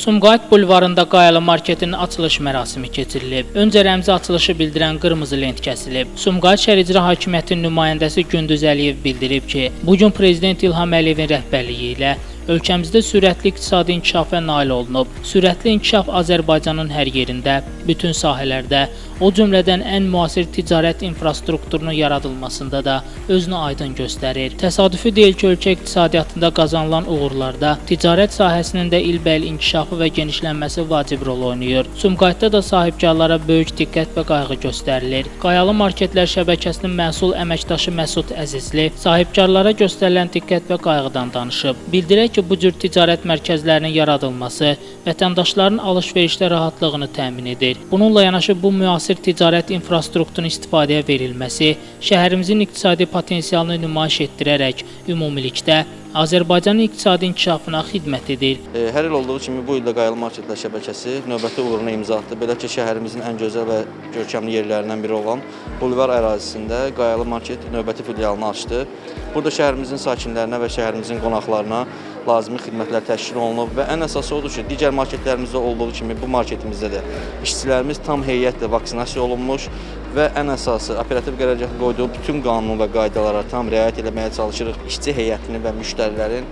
Sumqayıt bulvarında Qayalı marketinin açılış mərasimi keçirilib. Öncə rəmzi açılışı bildirən qırmızı lent kəsilib. Sumqayıt şəhər icra hakimiyyətinin nümayəndəsi Gündüz Əliyev bildirib ki, bugün Prezident İlham Əliyevin rəhbərliyi ilə ölkəmizdə sürətli iqtisadi inkişafa nail olunub. Sürətli inkişaf Azərbaycanın hər yerində, bütün sahələrdə, o cümlədən ən müasir ticarət infrastrukturunun yaradılmasında da özünü aydın göstərir. Təsadüfi deyil ki, ölkə iqtisadiyyatında qazanılan uğurlarda ticarət sahəsinin də ilbəil inkişafı və genişlənməsi vacib rol oynayır. Sumqayıtda da sahibkarlara böyük diqqət və qayğı göstərilir. Qayalı Marketlər şəbəkəsinin məsul əməkdaşı Məsud Əzizli sahibkarlara göstərilən diqqət və qayğıdan danışıb. Bildirək ki, bu cür ticarət mərkəzlərinin yaradılması vətəndaşların alış-verişdə rahatlığını təmin edir. Bununla yanaşı bu müasir ticarət infrastrukturunun istifadəyə verilməsi şəhərimizin iqtisadi potensialını nümayiş etdirərək ümumilikdə Azərbaycanın iqtisadi inkişafına xidmət edir. Hər il olduğu kimi bu ildə Qayalı Marketlər şəbəkəsi növbəti uğuruna imza atdı. Belə ki, şəhərimizin ən gözəl və görkəmli yerlərindən biri olan Bulvar ərazisində Qayalı Market növbəti filialını açdı. Burada şəhərimizin sakinlərinə və şəhərimizin qonaqlarına lazımi xidmətlər təşkil olunub və ən əsası odur ki, digər marketlərimizdə olduğu kimi bu marketimizdə də işçilərimiz tam heyətlə vaksinasiya olunmuş və ən əsası operativ qərargahın qoyduğu bütün qanun və qaydalara tam riayət etməyə çalışırıq. İşçi heyətini və müştərilərin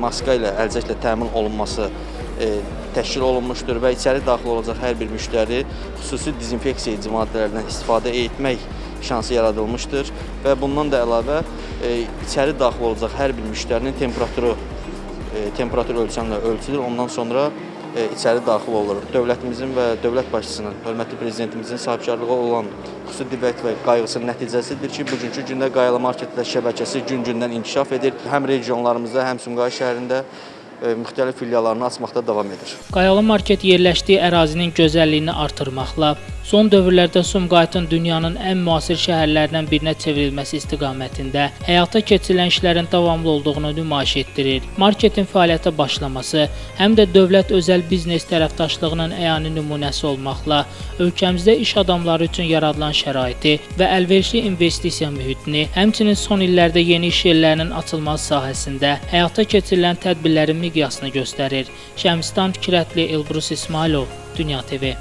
maska ilə, əlcəklə təmin olunması təşkil olunmuşdur və içəri daxil olacaq hər bir müştəri xüsusi dezinfeksiya edici maddələrdən istifadə etmək şansı yaradılmışdır və bundan da əlavə içəri daxil olacaq hər bir müştərinin temperatur ölçəmlə ölçülür, ondan sonra içəri daxil olur. Dövlətimizin və dövlət başçısının, hörmətli prezidentimizin sahibkarlığı olan xüsusi diqqət və qayğısının nəticəsidir ki, bugünkü gündə Qayalı Marketlər şəbəkəsi gün-gündən inkişaf edir. Həm regionlarımızda, həm Sumqayıt şəhərində müxtəlif filiallarını açmaqda davam edir. Qayalı Market yerləşdiyi ərazinin gözəlliyini artırmaqla son dövrlərdə Sumqayıtın dünyanın ən müasir şəhərlərindən birinə çevrilməsi istiqamətində həyata keçirilən işlərin davamlı olduğunu nümayiş etdirir. Marketin fəaliyyətə başlaması həm də dövlət-özəl biznes tərəfdaşlığının əyani nümunəsi olmaqla ölkəmizdə iş adamları üçün yaradılan şəraiti və əlverişli investisiya mühitini, həmçinin son illərdə yeni iş yerlərinin açılması sahəsində həyata keçirilən tədbirlərin miqyasını göstərir. Şəmstan Fikrətli, Elbrus İsmailov, Dünya TV.